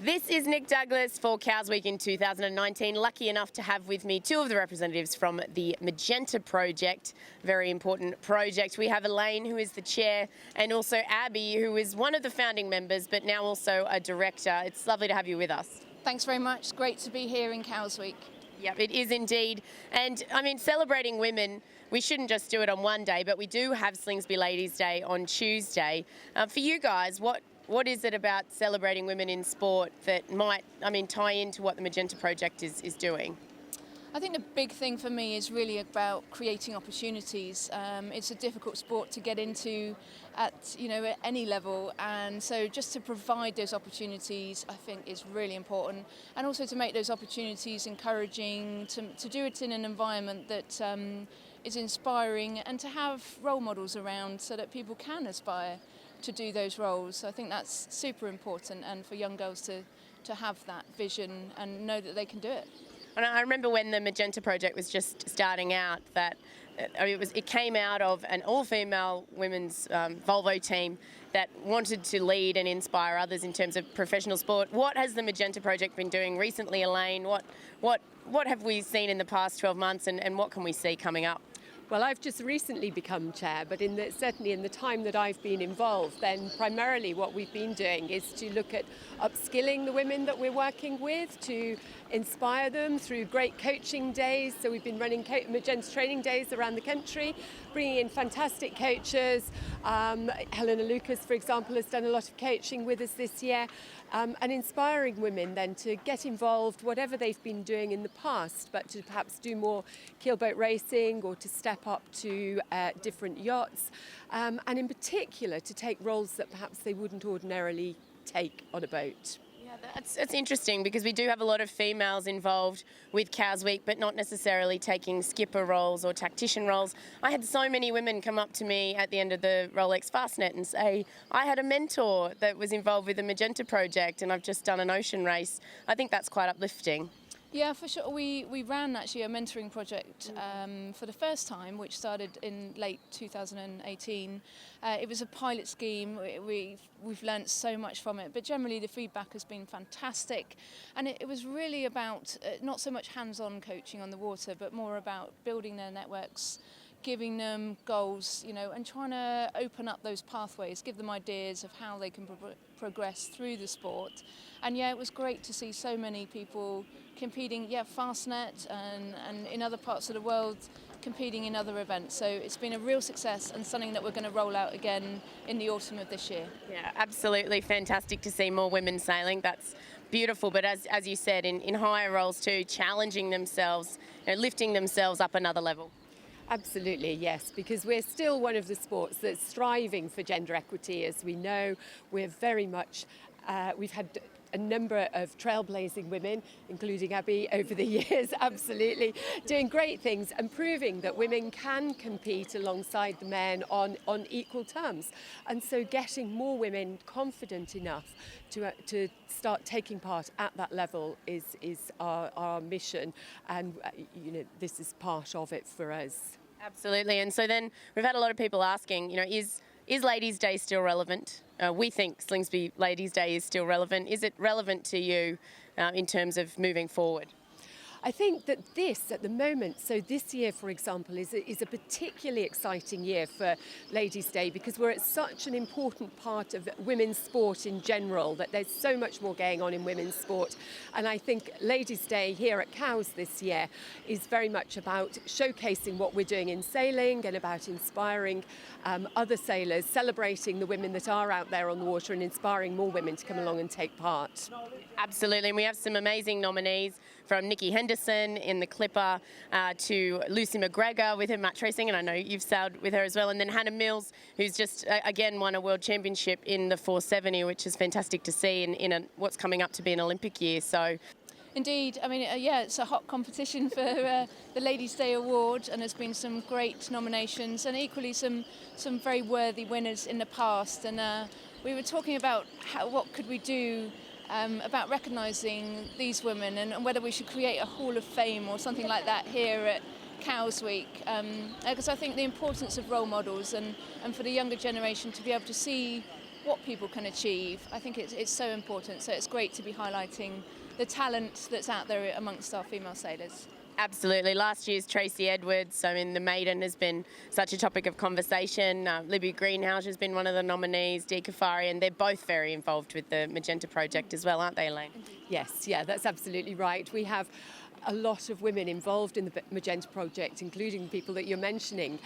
This is Nick Douglas for Cows Week in 2019. Lucky enough to have with me two of the representatives from the Magenta Project, very important project. We have Elaine, who is the chair, and also Abby, who is one of the founding members, but now also a director. It's lovely to have you with us. Thanks very much. Great to be here in Cows Week. Yep, it is indeed. And I mean, celebrating women, we shouldn't just do it on one day, but we do have Slingsby Ladies' Day on Tuesday. For you guys, what is it about celebrating women in sport that might, tie into what the Magenta Project is doing? I think the big thing for me is really about creating opportunities. It's a difficult sport to get into at any level, and so just to provide those opportunities I think is really important, and also to make those opportunities encouraging, to do it in an environment that is inspiring, and to have role models around so that people can aspire to do those roles. So I think that's super important, and for young girls to have that vision and know that they can do it. And I remember when the Magenta Project was just starting out that it came out of an all-female women's Volvo team that wanted to lead and inspire others in terms of professional sport. What has the Magenta Project been doing recently, Elaine? What have we seen in the past 12 months, and what can we see coming up? Well, I've just recently become chair, but certainly in the time that I've been involved, then primarily what we've been doing is to look at upskilling the women that we're working with, to inspire them through great coaching days. So we've been running Magenta training days around the country, bringing in fantastic coaches. Helena Lucas, for example, has done a lot of coaching with us this year, and inspiring women then to get involved, whatever they've been doing in the past, but to perhaps do more keelboat racing or to step up to different yachts, and in particular to take roles that perhaps they wouldn't ordinarily take on a boat. Yeah, that's interesting, because we do have a lot of females involved with Cows Week, but not necessarily taking skipper roles or tactician roles. I had so many women come up to me at the end of the Rolex Fastnet and say, I had a mentor that was involved with the Magenta Project and I've just done an ocean race. I think that's quite uplifting. Yeah, for sure. We ran actually a mentoring project for the first time, which started in late 2018. It was a pilot scheme. We've learnt so much from it, but generally the feedback has been fantastic. And it was really about not so much hands-on coaching on the water, but more about building their networks, giving them goals, and trying to open up those pathways, give them ideas of how they can progress through the sport. And yeah, it was great to see so many people competing, Fastnet and in other parts of the world, competing in other events. So it's been a real success and something that we're going to roll out again in the autumn of this year. Yeah, absolutely fantastic to see more women sailing. That's beautiful, but as you said, in higher roles too, challenging themselves, lifting themselves up another level. Absolutely, yes, because we're still one of the sports that's striving for gender equity. As we know, we're very much, we've had a number of trailblazing women, including Abby, over the years, absolutely, doing great things and proving that women can compete alongside the men on equal terms. And so getting more women confident enough to start taking part at that level is our mission, and this is part of it for us. Absolutely. And so then we've had a lot of people asking, is Ladies' Day still relevant? We think Slingsby Ladies' Day is still relevant. Is it relevant to you in terms of moving forward? I think that this, at the moment, so this year, for example, is a particularly exciting year for Ladies' Day, because we're at such an important part of women's sport in general, that there's so much more going on in women's sport. And I think Ladies' Day here at Cows this year is very much about showcasing what we're doing in sailing and about inspiring other sailors, celebrating the women that are out there on the water and inspiring more women to come along and take part. Absolutely, and we have some amazing nominees, from Nikki Henderson in the Clipper to Lucy McGregor with her match racing, and I know you've sailed with her as well, and then Hannah Mills, who's just again won a world championship in the 470, which is fantastic to see in what's coming up to be an Olympic year. So. Indeed, it's a hot competition for the Ladies' Day Award, and there's been some great nominations and equally some very worthy winners in the past. And we were talking about what could we do about recognising these women, and whether we should create a Hall of Fame or something like that here at Cows Week, because I think the importance of role models and for the younger generation to be able to see what people can achieve. I think it's so important. So it's great to be highlighting the talent that's out there amongst our female sailors. Absolutely. Last year's Tracy Edwards, I mean, the maiden has been such a topic of conversation. Libby Greenhouse has been one of the nominees, Dee Kafari, and they're both very involved with the Magenta Project as well, aren't they, Elaine? Yes, yeah, that's absolutely right. We have a lot of women involved in the Magenta Project, including the people that you're mentioning,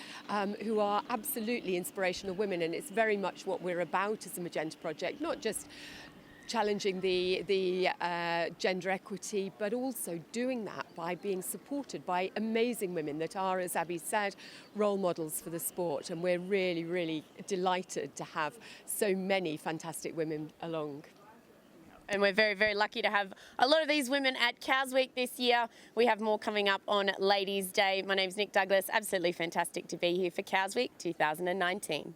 who are absolutely inspirational women, and it's very much what we're about as a Magenta Project, not just challenging the gender equity, but also doing that by being supported by amazing women that are, as Abby said, role models for the sport. And we're really, really delighted to have so many fantastic women along. And we're very, very lucky to have a lot of these women at Cows Week this year. We have more coming up on Ladies' Day. My name's Nick Douglas. Absolutely fantastic to be here for Cows Week 2019.